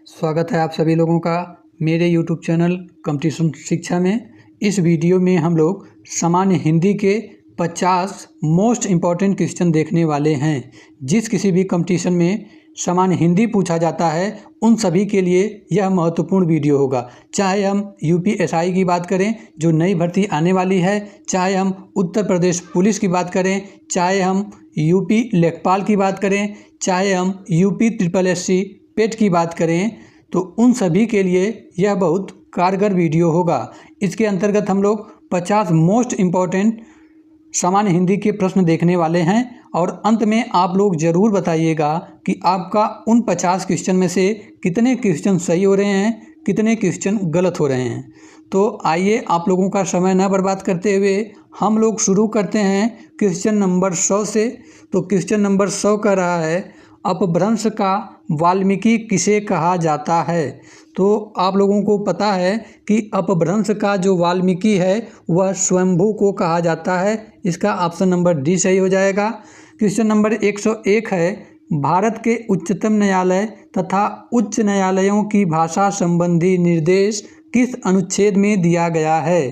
स्वागत है आप सभी लोगों का मेरे YouTube चैनल कंपटीशन शिक्षा में। इस वीडियो में हम लोग सामान्य हिंदी के 50 मोस्ट इम्पॉर्टेंट क्वेश्चन देखने वाले हैं। जिस किसी भी कंपटीशन में सामान्य हिंदी पूछा जाता है उन सभी के लिए यह महत्वपूर्ण वीडियो होगा। चाहे हम यूपीएसआई की बात करें जो नई भर्ती आने वाली है, चाहे हम उत्तर प्रदेश पुलिस की बात करें, चाहे हम यूपी लेखपाल की बात करें, चाहे हम यूपी SSSC पेट की बात करें, तो उन सभी के लिए यह बहुत कारगर वीडियो होगा। इसके अंतर्गत हम लोग 50 मोस्ट इम्पॉर्टेंट सामान्य हिंदी के प्रश्न देखने वाले हैं और अंत में आप लोग ज़रूर बताइएगा कि आपका उन 50 क्वेश्चन में से कितने क्वेश्चन सही हो रहे हैं, कितने क्वेश्चन गलत हो रहे हैं। तो आइए आप लोगों का समय न बर्बाद करते हुए हम लोग शुरू करते हैं क्वेश्चन नंबर 100 से। तो क्वेश्चन नंबर 100 कह रहा है, अपभ्रंश का वाल्मीकि किसे कहा जाता है। तो आप लोगों को पता है कि अपभ्रंश का जो वाल्मीकि है वह स्वयंभू को कहा जाता है। इसका ऑप्शन नंबर डी सही हो जाएगा। क्वेश्चन नंबर 101 है, भारत के उच्चतम न्यायालय तथा उच्च न्यायालयों की भाषा संबंधी निर्देश किस अनुच्छेद में दिया गया है।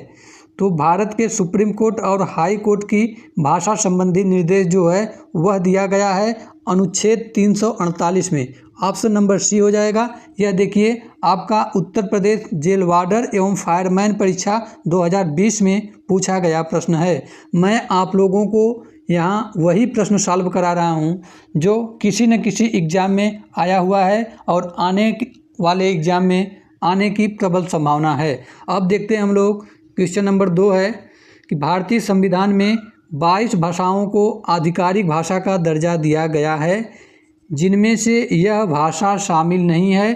तो भारत के सुप्रीम कोर्ट और हाई कोर्ट की भाषा संबंधी निर्देश जो है वह दिया गया है अनुच्छेद 348 में। ऑप्शन नंबर सी हो जाएगा। यह देखिए आपका उत्तर प्रदेश जेल वार्डर एवं फायरमैन परीक्षा 2020 में पूछा गया प्रश्न है। मैं आप लोगों को यहाँ वही प्रश्न सॉल्व करा रहा हूँ जो किसी न किसी एग्ज़ाम में आया हुआ है और आने वाले एग्ज़ाम में आने की प्रबल संभावना है। अब देखते हैं हम लोग क्वेश्चन नंबर 2 है कि भारतीय संविधान में 22 भाषाओं को आधिकारिक भाषा का दर्जा दिया गया है, जिनमें से यह भाषा शामिल नहीं है।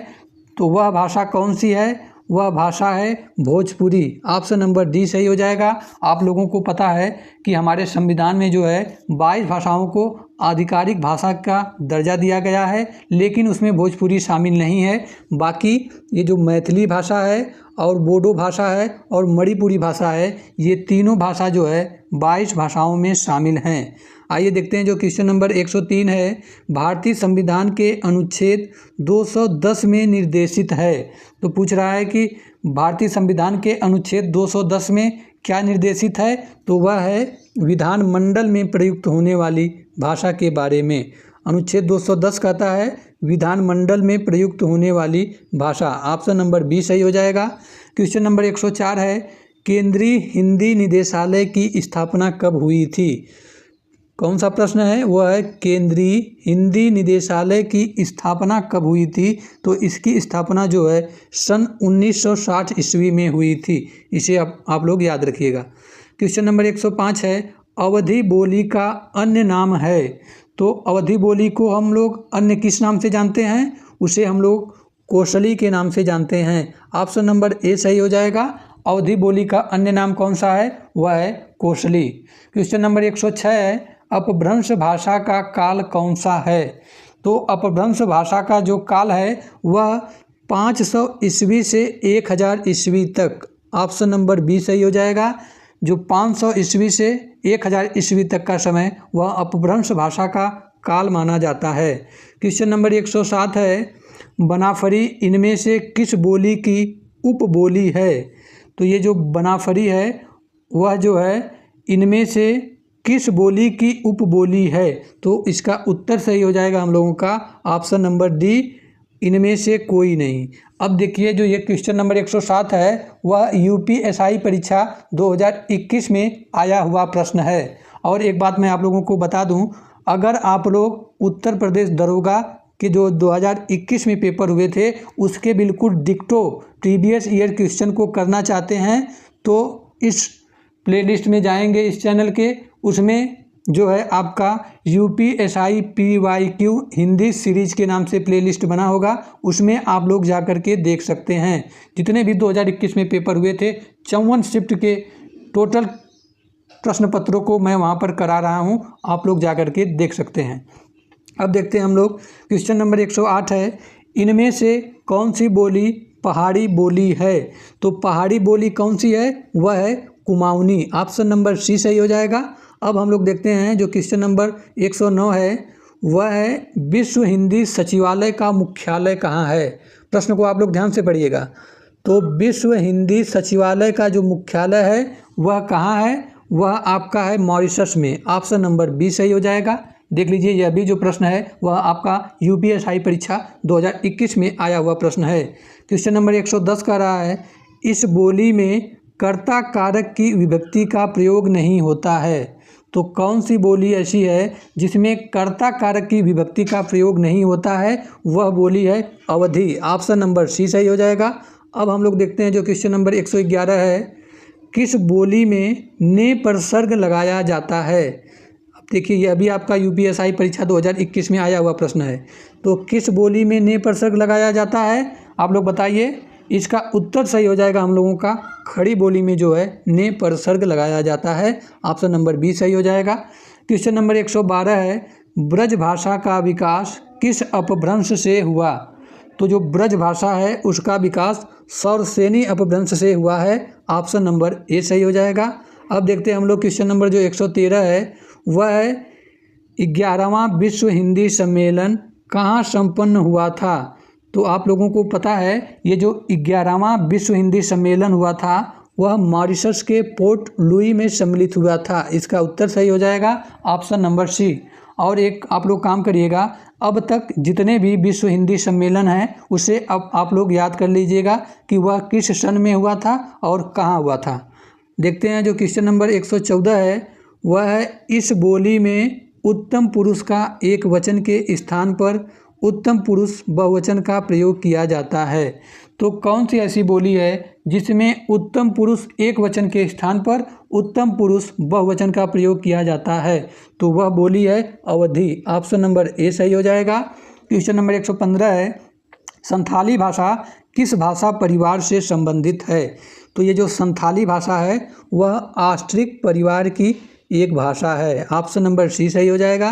तो वह भाषा कौन सी है? वह भाषा है भोजपुरी। ऑप्शन नंबर डी सही हो जाएगा। आप लोगों को पता है कि हमारे संविधान में जो है 22 भाषाओं को आधिकारिक भाषा का दर्जा दिया गया है, लेकिन उसमें भोजपुरी शामिल नहीं है। बाकी ये जो मैथिली भाषा है और बोडो भाषा है और मणिपुरी भाषा है, ये तीनों भाषा जो है 22 भाषाओं में शामिल हैं। आइए देखते हैं जो क्वेश्चन नंबर 103 है, भारतीय संविधान के अनुच्छेद 210 में निर्देशित है। तो पूछ रहा है कि भारतीय संविधान के अनुच्छेद 210 में क्या निर्देशित है। तो वह है विधानमंडल में प्रयुक्त होने वाली भाषा के बारे में। अनुच्छेद 210 कहता है विधानमंडल में प्रयुक्त होने वाली भाषा। ऑप्शन नंबर बी सही हो जाएगा। क्वेश्चन नंबर 104 है, केंद्रीय हिंदी निदेशालय की स्थापना कब हुई थी। कौन सा प्रश्न है? वह है केंद्रीय हिंदी निदेशालय की स्थापना कब हुई थी। तो इसकी स्थापना जो है सन 1960 ईस्वी में हुई थी। इसे आप लोग याद रखिएगा। क्वेश्चन नंबर 105 है, अवधी बोली का अन्य नाम है। तो अवधी बोली को हम लोग अन्य किस नाम से जानते हैं? उसे हम लोग कोसली के नाम से जानते हैं। ऑप्शन नंबर ए सही हो जाएगा। अवधी बोली का अन्य नाम कौन सा है? वह है कोसली। क्वेश्चन नंबर 106 है, अपभ्रंश भाषा का काल कौन सा है। तो अपभ्रंश भाषा का जो काल है वह 500 ईस्वी से 1000 ईस्वी तक। ऑप्शन नंबर बी सही हो जाएगा। जो 500 ईस्वी से 1000 ईस्वी तक का समय वह अपभ्रंश भाषा का काल माना जाता है। क्वेश्चन नंबर 107 है, बनाफरी इनमें से किस बोली की उपबोली है। तो ये जो बनाफरी है वह जो है इनमें से किस बोली की उपबोली है। तो इसका उत्तर सही हो जाएगा हम लोगों का ऑप्शन नंबर डी, इनमें से कोई नहीं। अब देखिए जो ये क्वेश्चन नंबर 107 है वह यूपीएसआई परीक्षा 2021 में आया हुआ प्रश्न है। और एक बात मैं आप लोगों को बता दूं, अगर आप लोग उत्तर प्रदेश दरोगा के जो 2021 में पेपर हुए थे उसके बिल्कुल डिक्टो प्रीवियस ईयर क्वेश्चन को करना चाहते हैं तो इस प्लेलिस्ट में जाएंगे इस चैनल के, उसमें जो है आपका यूपीएसआई PYQ हिंदी सीरीज़ के नाम से प्लेलिस्ट बना होगा, उसमें आप लोग जा कर के देख सकते हैं। जितने भी 2021 में पेपर हुए थे 54 शिफ्ट के टोटल प्रश्न पत्रों को मैं वहां पर करा रहा हूं, आप लोग जा कर के देख सकते हैं। अब देखते हैं हम लोग क्वेश्चन नंबर 108 है, इनमें से कौन सी बोली पहाड़ी बोली है। तो पहाड़ी बोली कौन सी है? वह है कुमाऊनी। ऑप्शन नंबर सी सही हो जाएगा। अब हम लोग देखते हैं जो क्वेश्चन नंबर 109 है वह है विश्व हिंदी सचिवालय का मुख्यालय कहाँ है। प्रश्न को आप लोग ध्यान से पढ़िएगा। तो विश्व हिंदी सचिवालय का जो मुख्यालय है वह कहाँ है, वह आपका है मॉरिशस में। ऑप्शन नंबर बी सही हो जाएगा। देख लीजिए, यह भी जो प्रश्न है वह आपका यूपीएससी परीक्षा 2021 में आया हुआ प्रश्न है। क्वेश्चन नंबर 110 का रहा है, इस बोली में कर्ता कारक की विभक्ति का प्रयोग नहीं होता है। तो कौन सी बोली ऐसी है जिसमें कर्ता कारक की विभक्ति का प्रयोग नहीं होता है, वह बोली है अवधी। ऑप्शन नंबर सी सही हो जाएगा। अब हम लोग देखते हैं जो क्वेश्चन नंबर 111 है, किस बोली में ने पर सर्ग लगाया जाता है। अब देखिए, यह भी आपका यूपीएससी परीक्षा 2021 में आया हुआ प्रश्न है। तो किस बोली में ने पर सर्ग लगाया जाता है, आप लोग बताइए। इसका उत्तर सही हो जाएगा हम लोगों का खड़ी बोली में जो है ने पर सर्ग लगाया जाता है। ऑप्शन नंबर बी सही हो जाएगा। क्वेश्चन नंबर 112 है, ब्रज भाषा का विकास किस अपभ्रंश से हुआ। तो जो ब्रज भाषा है उसका विकास सौरसेनी अपभ्रंश से हुआ है। ऑप्शन नंबर ए सही हो जाएगा। अब देखते हैं हम लोग क्वेश्चन नंबर जो 113 है, वह है 11वां विश्व हिंदी सम्मेलन कहाँ संपन्न हुआ था। तो आप लोगों को पता है ये जो 11वां विश्व हिंदी सम्मेलन हुआ था वह मॉरिशस के पोर्ट लुई में सम्मिलित हुआ था। इसका उत्तर सही हो जाएगा। Option number C. और एक आप लोग काम करिएगा, अब तक जितने भी विश्व हिंदी सम्मेलन हैं उसे अब आप लोग याद कर लीजिएगा कि वह किस सन में हुआ था और कहाँ हुआ था। देखते हैं जो क्वेश्चन नंबर 114 है, वह है इस बोली में उत्तम पुरुष का एक वचन के स्थान पर उत्तम पुरुष बहुवचन का प्रयोग किया जाता है। तो कौन सी ऐसी बोली है जिसमें उत्तम पुरुष एक वचन के स्थान पर उत्तम पुरुष बहुवचन का प्रयोग किया जाता है। तो वह बोली है अवधी। ऑप्शन नंबर ए सही हो जाएगा। क्वेश्चन नंबर 115 है, संथाली भाषा किस भाषा परिवार से संबंधित है। तो ये जो संथाली भाषा है वह ऑस्ट्रिक परिवार की एक भाषा है। ऑप्शन नंबर सी सही हो जाएगा।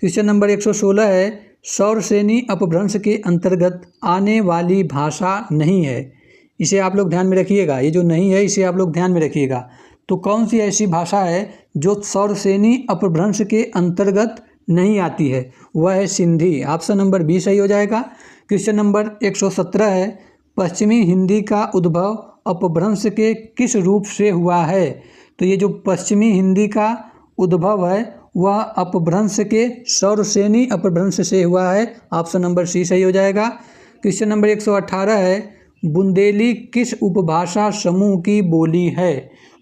क्वेश्चन नंबर 116 है, सौरसेनी अपभ्रंश के अंतर्गत आने वाली भाषा नहीं है। इसे आप लोग ध्यान में रखिएगा, ये जो नहीं है इसे आप लोग ध्यान में रखिएगा। तो कौन सी ऐसी भाषा है जो सौरसेनी अपभ्रंश के अंतर्गत नहीं आती है, वह है सिंधी। ऑप्शन नंबर बी सही हो जाएगा। क्वेश्चन नंबर 117 है, पश्चिमी हिंदी का उद्भव अपभ्रंश के किस रूप से हुआ है। तो ये जो पश्चिमी हिंदी का उद्भव है वह अपभ्रंश के सौरसेनी अपभ्रंश से हुआ है। ऑप्शन नंबर सी सही हो जाएगा। क्वेश्चन नंबर 118 है, बुंदेली किस उपभाषा समूह की बोली है।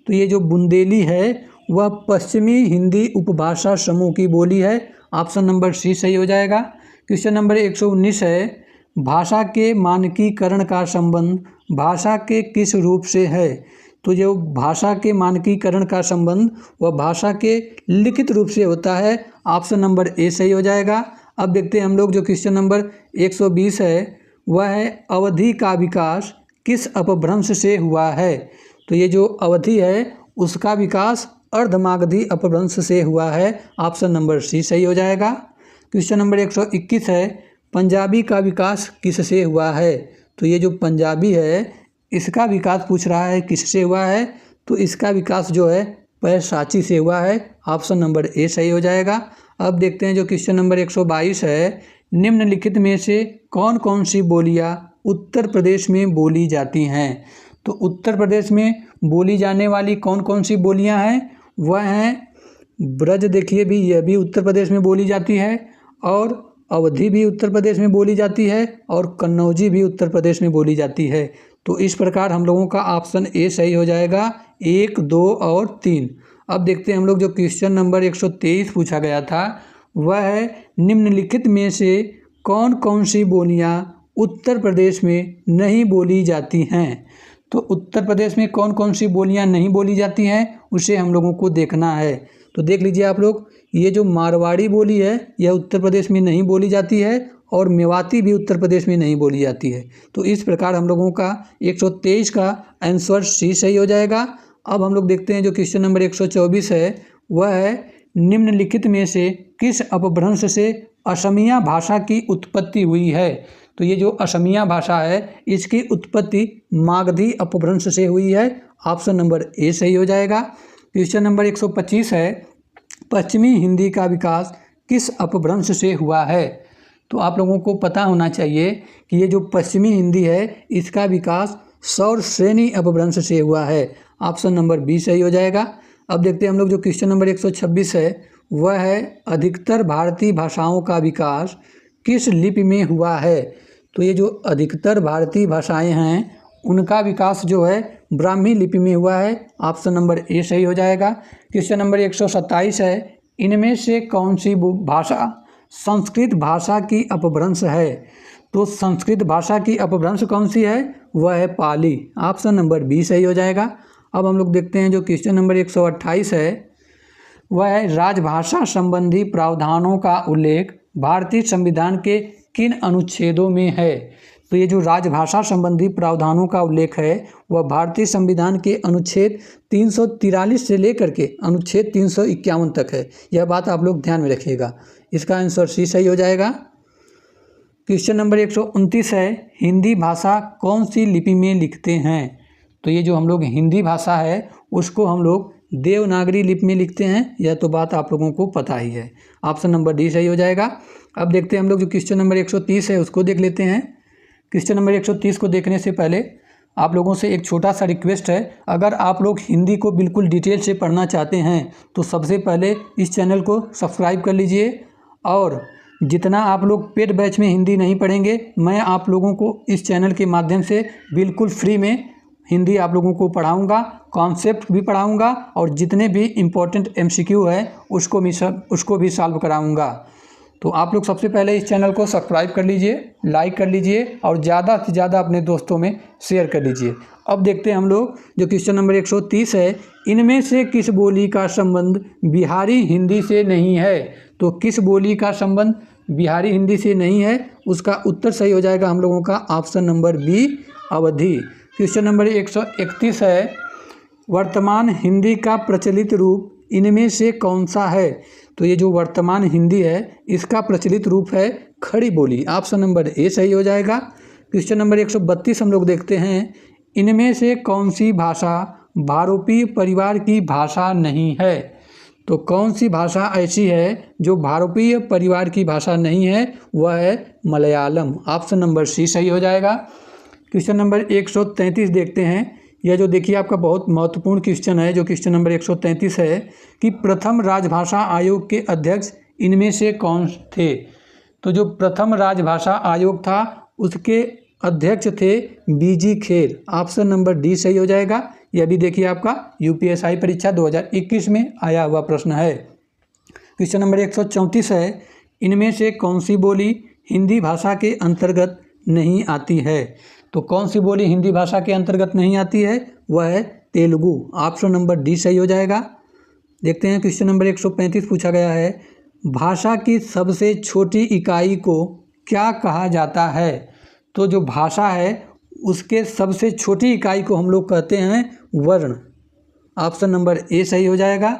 तो ये जो बुंदेली है वह पश्चिमी हिंदी उपभाषा समूह की बोली है। ऑप्शन नंबर सी सही हो जाएगा। क्वेश्चन नंबर 119 है, भाषा के मानकीकरण का संबंध भाषा के किस रूप से है। तो जो भाषा के मानकीकरण का संबंध वह भाषा के लिखित रूप से होता है। ऑप्शन नंबर ए सही हो जाएगा। अब देखते हैं हम लोग जो क्वेश्चन नंबर 120 है, वह है अवधि का विकास किस अपभ्रंश से हुआ है। तो ये जो अवधि है उसका विकास अर्धमागधी अपभ्रंश से हुआ है। ऑप्शन नंबर सी सही हो जाएगा। क्वेश्चन नंबर 121 है, पंजाबी का विकास किससे हुआ है। तो ये जो पंजाबी है इसका विकास पूछ रहा है किससे हुआ है। तो इसका विकास जो है पैशाची से हुआ है। ऑप्शन नंबर ए सही हो जाएगा। अब देखते हैं जो क्वेश्चन नंबर 122 है, निम्नलिखित में से कौन कौन सी बोलियां उत्तर प्रदेश में बोली जाती हैं। तो उत्तर प्रदेश में बोली जाने वाली कौन कौन सी बोलियां हैं, वह हैं ब्रज, देखिए भी यह भी उत्तर प्रदेश में बोली जाती है, और अवधी भी उत्तर प्रदेश में बोली जाती है, और कन्नौजी भी उत्तर प्रदेश में बोली जाती है। तो इस प्रकार हम लोगों का ऑप्शन ए सही हो जाएगा, 1, 2 और 3। अब देखते हैं हम लोग जो क्वेश्चन नंबर 123 पूछा गया था, वह है निम्नलिखित में से कौन कौन सी बोलियां उत्तर प्रदेश में नहीं बोली जाती हैं। तो उत्तर प्रदेश में कौन कौन सी बोलियां नहीं बोली जाती हैं उसे हम लोगों को देखना है। तो देख लीजिए आप लोग, ये जो मारवाड़ी बोली है यह उत्तर प्रदेश में नहीं बोली जाती है, और मेवाती भी उत्तर प्रदेश में नहीं बोली जाती है। तो इस प्रकार हम लोगों का 123 का आंसर सी सही हो जाएगा। अब हम लोग देखते हैं जो क्वेश्चन नंबर 124 है, वह है निम्नलिखित में से किस अपभ्रंश से असमिया भाषा की उत्पत्ति हुई है। तो ये जो असमिया भाषा है इसकी उत्पत्ति मागधी अपभ्रंश से हुई है। ऑप्शन नंबर ए सही हो जाएगा। क्वेश्चन नंबर 125 है, पश्चिमी हिंदी का विकास किस अपभ्रंश से हुआ है? तो आप लोगों को पता होना चाहिए कि ये जो पश्चिमी हिंदी है इसका विकास सौर श्रेणी अपभ्रंश से हुआ है। ऑप्शन नंबर बी सही हो जाएगा। अब देखते हैं हम लोग जो क्वेश्चन नंबर 126 है वह है अधिकतर भारतीय भाषाओं का विकास किस लिपि में हुआ है? तो ये जो अधिकतर भारतीय भाषाएं हैं उनका विकास जो है ब्राह्मी लिपि में हुआ है। ऑप्शन नंबर ए सही हो जाएगा। क्वेश्चन नंबर 127 है इनमें से कौन सी भाषा संस्कृत भाषा की अपभ्रंश है? तो संस्कृत भाषा की अपभ्रंश कौन सी है? वह है पाली। ऑप्शन नंबर बी सही हो जाएगा। अब हम लोग देखते हैं जो क्वेश्चन नंबर 128 है वह है राजभाषा संबंधी प्रावधानों का उल्लेख भारतीय संविधान के किन अनुच्छेदों में है? तो ये जो राजभाषा संबंधी प्रावधानों का उल्लेख है वह भारतीय संविधान के अनुच्छेद 343 से लेकर के अनुच्छेद 351 तक है। यह बात आप लोग ध्यान में रखिएगा। इसका आंसर सी सही हो जाएगा। क्वेश्चन नंबर 129 है हिंदी भाषा कौन सी लिपि में लिखते हैं? तो ये जो हम लोग हिंदी भाषा है उसको हम लोग देवनागरी लिपि में लिखते हैं। यह तो बात आप लोगों को पता ही है। ऑप्शन नंबर डी सही हो जाएगा। अब देखते हैं हम लोग जो क्वेश्चन नंबर 130 है उसको देख लेते हैं। क्वेश्चन नंबर 130 को देखने से पहले आप लोगों से एक छोटा सा रिक्वेस्ट है, अगर आप लोग हिंदी को बिल्कुल डिटेल से पढ़ना चाहते हैं तो सबसे पहले इस चैनल को सब्सक्राइब कर लीजिए। और जितना आप लोग पेड बैच में हिंदी नहीं पढ़ेंगे मैं आप लोगों को इस चैनल के माध्यम से बिल्कुल फ्री में हिंदी आप लोगों को पढ़ाऊंगा, कॉन्सेप्ट भी पढ़ाऊंगा और जितने भी इम्पोर्टेंट MCQ है उसको भी सॉल्व कराऊंगा। तो आप लोग सबसे पहले इस चैनल को सब्सक्राइब कर लीजिए, लाइक कर लीजिए और ज़्यादा से ज़्यादा अपने दोस्तों में शेयर कर लीजिए। अब देखते हैं हम लोग जो क्वेश्चन नंबर 130 है इनमें से किस बोली का संबंध बिहारी हिंदी से नहीं है? तो किस बोली का संबंध बिहारी हिंदी से नहीं है? उसका उत्तर सही हो जाएगा हम लोगों का ऑप्शन नंबर बी अवधी। क्वेश्चन नंबर 131 है वर्तमान हिंदी का प्रचलित रूप इनमें से कौन सा है? तो ये जो वर्तमान हिंदी है इसका प्रचलित रूप है खड़ी बोली। ऑप्शन नंबर ए सही हो जाएगा। क्वेश्चन नंबर 132 हम लोग देखते हैं इनमें से कौन सी भाषा भारोपीय परिवार की भाषा नहीं है? तो कौन सी भाषा ऐसी है जो भारोपीय परिवार की भाषा नहीं है? वह है मलयालम। ऑप्शन नंबर सी सही हो जाएगा। क्वेश्चन नंबर 133 देखते हैं। यह जो देखिए आपका बहुत महत्वपूर्ण क्वेश्चन है जो क्वेश्चन नंबर 133 है कि प्रथम राजभाषा आयोग के अध्यक्ष इनमें से कौन थे? तो जो प्रथम राजभाषा आयोग था उसके अध्यक्ष थे BG Kher. Option number D सही हो जाएगा। यह भी देखिए आपका UPSI परीक्षा 2021 में आया हुआ प्रश्न है। क्वेश्चन नंबर 134 है इनमें से कौन सी बोली हिंदी भाषा के अंतर्गत नहीं आती है? तो कौन सी बोली हिंदी भाषा के अंतर्गत नहीं आती है? वह है तेलुगु। ऑप्शन नंबर डी सही हो जाएगा। देखते हैं क्वेश्चन नंबर 135 पूछा गया है भाषा की सबसे छोटी इकाई को क्या कहा जाता है? तो जो भाषा है उसके सबसे छोटी इकाई को हम लोग कहते हैं वर्ण। ऑप्शन नंबर ए सही हो जाएगा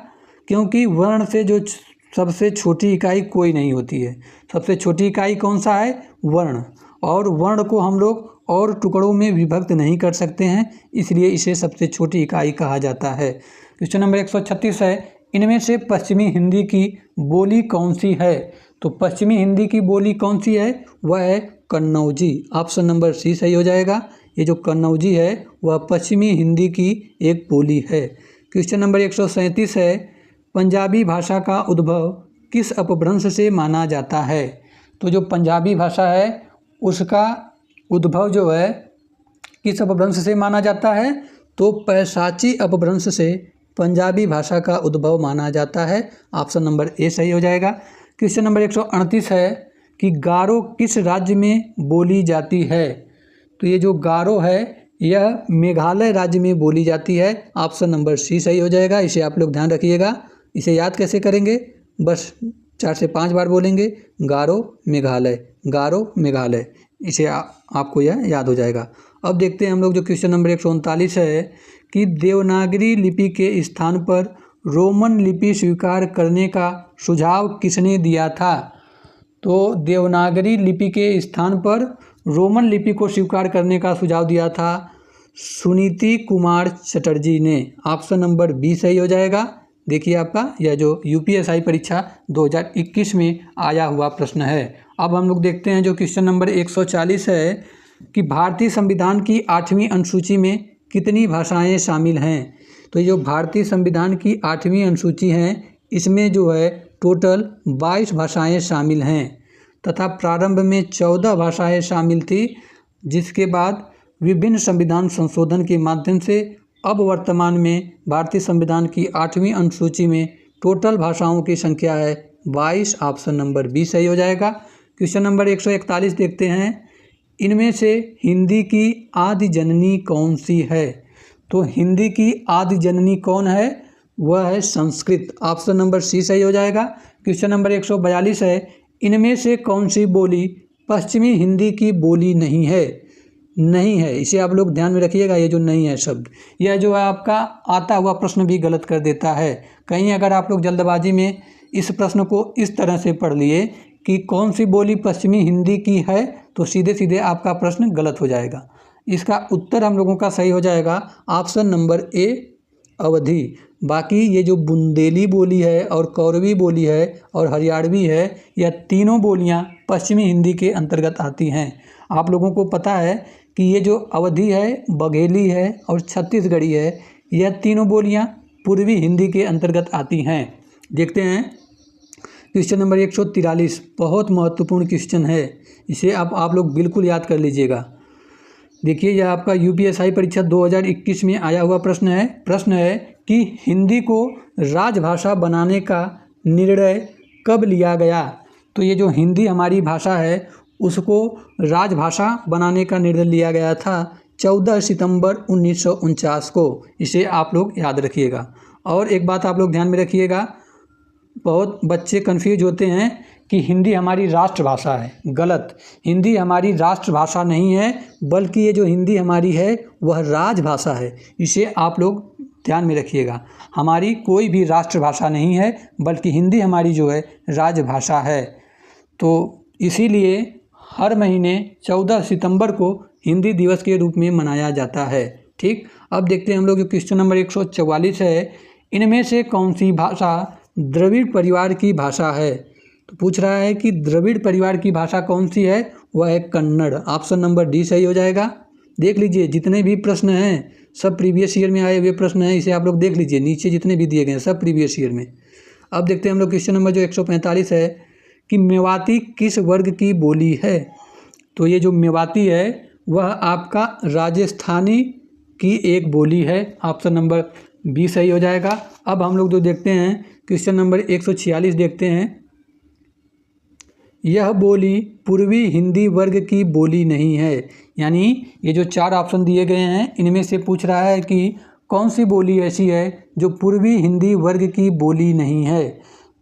क्योंकि वर्ण से जो सबसे छोटी इकाई कोई नहीं होती है। सबसे छोटी इकाई कौन सा है? वर्ण। और वर्ण को हम लोग और टुकड़ों में विभक्त नहीं कर सकते हैं इसलिए इसे सबसे छोटी इकाई कहा जाता है। क्वेश्चन नंबर 136 है इनमें से पश्चिमी हिंदी की बोली कौन सी है? तो पश्चिमी हिंदी की बोली कौन सी है? वह है कन्नौजी। ऑप्शन नंबर सी सही हो जाएगा। ये जो कन्नौजी है वह पश्चिमी हिंदी की एक बोली है। क्वेश्चन नंबर 137 है पंजाबी भाषा का उद्भव किस अपभ्रंश से माना जाता है? तो जो पंजाबी भाषा है उसका उद्भव जो है किस अपभ्रंश से माना जाता है? तो पैशाची अपभ्रंश से पंजाबी भाषा का उद्भव माना जाता है। ऑप्शन नंबर ए सही हो जाएगा। क्वेश्चन नंबर 138 है कि गारो किस राज्य में बोली जाती है? तो ये जो गारो है यह मेघालय राज्य में बोली जाती है। ऑप्शन नंबर सी सही हो जाएगा। इसे आप लोग ध्यान रखिएगा। इसे याद कैसे करेंगे? बस 4 से 5 बार बोलेंगे गारो मेघालय, गारो मेघालय। इसे आपको यह याद हो जाएगा। अब देखते हैं हम लोग जो क्वेश्चन नंबर 139 है कि देवनागरी लिपि के स्थान पर रोमन लिपि स्वीकार करने का सुझाव किसने दिया था? तो देवनागरी लिपि के स्थान पर रोमन लिपि को स्वीकार करने का सुझाव दिया था सुनीति कुमार चटर्जी ने। ऑप्शन नंबर बी सही हो जाएगा। देखिए आपका यह जो यूपीएससी परीक्षा 2021 में आया हुआ प्रश्न है। अब हम लोग देखते हैं जो क्वेश्चन नंबर 140 है कि भारतीय संविधान की 8वीं अनुसूची में कितनी भाषाएं शामिल हैं। तो ये जो भारतीय संविधान की 8वीं अनुसूची है इसमें जो है टोटल 22 भाषाएं शामिल हैं तथा प्रारंभ में 14 भाषाएं शामिल थी, जिसके बाद विभिन्न संविधान संशोधन के माध्यम से अब वर्तमान में भारतीय संविधान की 8वीं अनुसूची में टोटल भाषाओं की संख्या है 22। ऑप्शन नंबर बी सही हो जाएगा। क्वेश्चन नंबर 141 देखते हैं, इनमें से हिंदी की आदि जननी कौन सी है। तो हिंदी की आदि जननी कौन है, वह है संस्कृत। ऑप्शन नंबर सी सही हो जाएगा। क्वेश्चन नंबर 142 है, इनमें से कौन सी बोली पश्चिमी हिंदी की बोली नहीं है। नहीं है, इसे आप लोग ध्यान में रखिएगा, ये जो नहीं है शब्द, यह जो है आपका आता हुआ प्रश्न भी गलत कर देता है। कहीं अगर आप लोग जल्दबाजी में इस प्रश्न को इस तरह से पढ़ लिए कि कौन सी बोली पश्चिमी हिंदी की है, तो सीधे सीधे आपका प्रश्न गलत हो जाएगा। इसका उत्तर हम लोगों का सही हो जाएगा ऑप्शन नंबर ए, अवधी। बाकी ये जो बुंदेली बोली है और कौरवी बोली है और हरियाणवी है, यह तीनों बोलियां पश्चिमी हिंदी के अंतर्गत आती हैं। आप लोगों को पता है कि ये जो अवधी है, बघेली है और छत्तीसगढ़ी है, यह तीनों बोलियां पूर्वी हिंदी के अंतर्गत आती हैं। देखते हैं क्वेश्चन नंबर 143, बहुत महत्वपूर्ण क्वेश्चन है, इसे आप लोग बिल्कुल याद कर लीजिएगा। देखिए यह आपका यूपीएससी परीक्षा 2021 में आया हुआ प्रश्न है कि हिंदी को राजभाषा बनाने का निर्णय कब लिया गया। तो ये जो हिंदी हमारी भाषा है उसको राजभाषा बनाने का निर्णय लिया गया था 14 सितंबर 1949 को। इसे आप लोग याद रखिएगा। और एक बात आप लोग ध्यान में रखिएगा, बहुत बच्चे कंफ्यूज होते हैं कि हिंदी हमारी राष्ट्रभाषा है। गलत, हिंदी हमारी राष्ट्रभाषा नहीं है, बल्कि ये जो हिंदी हमारी है वह राजभाषा है। इसे आप लोग ध्यान में रखिएगा। हमारी कोई भी राष्ट्रभाषा नहीं है, बल्कि हिंदी हमारी जो है राजभाषा है। तो इसीलिए हर महीने 14 सितंबर को हिंदी दिवस के रूप में मनाया जाता है। ठीक, अब देखते हैं हम लोग जो क्वेश्चन नंबर 144 है, इनमें से कौन सी भाषा द्रविड़ परिवार की भाषा है। तो पूछ रहा है कि द्रविड़ परिवार की भाषा कौन सी है, वह है कन्नड़। ऑप्शन नंबर डी सही हो जाएगा। देख लीजिए जितने भी प्रश्न हैं सब प्रीवियस ईयर में आए हुए प्रश्न हैं, इसे आप लोग देख लीजिए, नीचे जितने भी दिए गए हैं सब प्रीवियस ईयर में। अब देखते हैं हम लोग क्वेश्चन नंबर जो 145 है कि मेवाती किस वर्ग की बोली है। तो ये जो मेवाती है वह आपका राजस्थानी की एक बोली है। ऑप्शन नंबर बी सही हो जाएगा। अब हम लोग जो देखते हैं क्वेश्चन नंबर 146 देखते हैं, यह बोली पूर्वी हिंदी वर्ग की बोली नहीं है। यानी ये जो 4 ऑप्शन दिए गए हैं इनमें से पूछ रहा है कि कौन सी बोली ऐसी है जो पूर्वी हिंदी वर्ग की बोली नहीं है।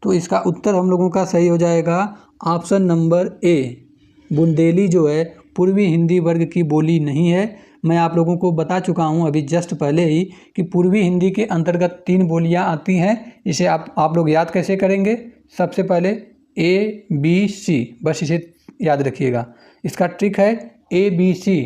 तो इसका उत्तर हम लोगों का सही हो जाएगा ऑप्शन नंबर ए, बुंदेली जो है पूर्वी हिंदी वर्ग की बोली नहीं है। मैं आप लोगों को बता चुका हूं अभी जस्ट पहले ही कि पूर्वी हिंदी के अंतर्गत 3 बोलियां आती हैं। इसे आप लोग याद कैसे करेंगे, सबसे पहले ए बी सी, बस इसे याद रखिएगा। इसका ट्रिक है ए बी सी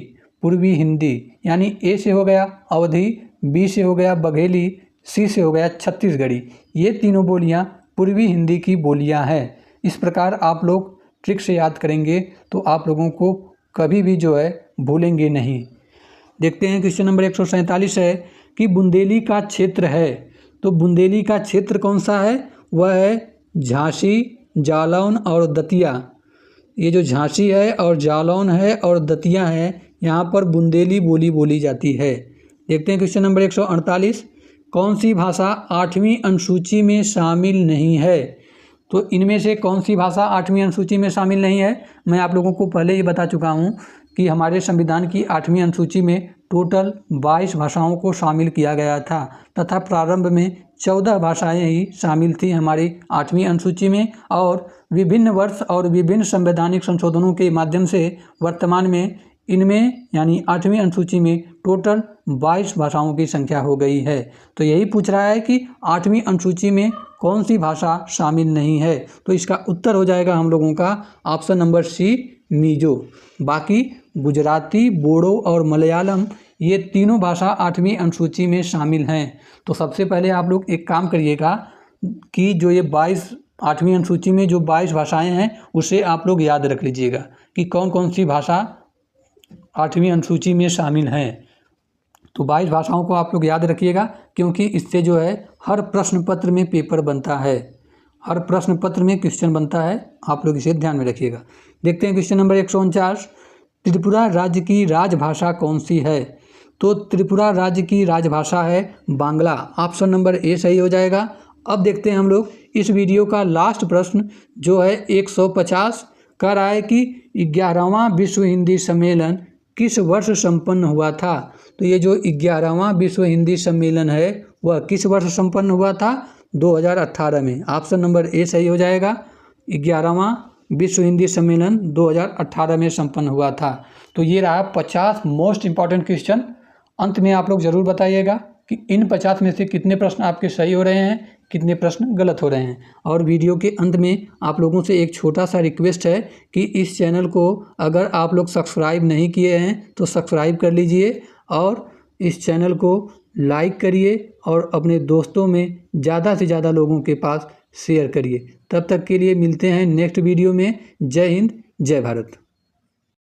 पूर्वी हिंदी, यानी ए से हो गया अवधी, बी से हो गया बघेली, सी से हो गया छत्तीसगढ़ी। ये तीनों बोलियां पूर्वी हिंदी की बोलियां हैं। इस प्रकार आप लोग ट्रिक से याद करेंगे तो आप लोगों को कभी भी जो है भूलेंगे नहीं। देखते हैं क्वेश्चन नंबर 147 है कि बुंदेली का क्षेत्र है। तो बुंदेली का क्षेत्र कौन सा है, वह है झांसी, जालौन और दतिया। ये जो झांसी है और जालौन है और दतिया है, यहाँ पर बुंदेली बोली बोली जाती है। देखते हैं क्वेश्चन नंबर 148, कौन सी भाषा 8वीं अनुसूची में शामिल नहीं है। तो इनमें से कौन सी भाषा 8वीं अनुसूची में शामिल नहीं है, मैं आप लोगों को पहले ही बता चुका हूँ कि हमारे संविधान की 8वीं अनुसूची में टोटल 22 भाषाओं को शामिल किया गया था तथा प्रारंभ में 14 भाषाएं ही शामिल थी हमारी 8वीं अनुसूची में, और विभिन्न वर्ष और विभिन्न संवैधानिक संशोधनों के माध्यम से वर्तमान में इनमें यानी 8वीं अनुसूची में टोटल 22 भाषाओं की संख्या हो गई है। तो यही पूछ रहा है कि 8वीं अनुसूची में कौन सी भाषा शामिल नहीं है। तो इसका उत्तर हो जाएगा हम लोगों का ऑप्शन नंबर सी, मिजो। बाकी गुजराती, बोडो और मलयालम ये तीनों भाषा 8वीं अनुसूची में शामिल हैं। तो सबसे पहले आप लोग एक काम करिएगा कि जो ये 8वीं अनुसूची में जो 22 भाषाएं हैं उसे आप लोग याद रख लीजिएगा कि कौन कौन सी भाषा 8वीं अनुसूची में शामिल हैं। तो 22 भाषाओं को आप लोग याद रखिएगा, क्योंकि इससे जो है हर प्रश्न पत्र में पेपर बनता है, हर प्रश्न पत्र में क्वेश्चन बनता है। आप लोग इसे ध्यान में रखिएगा। देखते हैं क्वेश्चन नंबर 149, त्रिपुरा राज्य की राजभाषा कौन सी है? तो त्रिपुरा राज्य की राजभाषा है बांग्ला। ऑप्शन नंबर ए सही हो जाएगा। अब देखते हैं हम लोग इस वीडियो का लास्ट प्रश्न जो है 150 कह रहा है कि 11वां विश्व हिंदी सम्मेलन किस वर्ष संपन्न हुआ था? तो ये जो 11वां विश्व हिंदी सम्मेलन है वह किस वर्ष संपन्न हुआ था? 2018 में। ऑप्शन नंबर ए सही हो जाएगा। 11वां विश्व हिंदी सम्मेलन 2018 में संपन्न हुआ था। तो ये रहा 50 मोस्ट इंपॉर्टेंट क्वेश्चन। अंत में आप लोग ज़रूर बताइएगा कि इन 50 में से कितने प्रश्न आपके सही हो रहे हैं, कितने प्रश्न गलत हो रहे हैं। और वीडियो के अंत में आप लोगों से एक छोटा सा रिक्वेस्ट है कि इस चैनल को अगर आप लोग सब्सक्राइब नहीं किए हैं तो सब्सक्राइब कर लीजिए और इस चैनल को लाइक करिए और अपने दोस्तों में ज़्यादा से ज़्यादा लोगों के पास शेयर करिए। तब तक के लिए मिलते हैं नेक्स्ट वीडियो में। जय हिंद, जय भारत।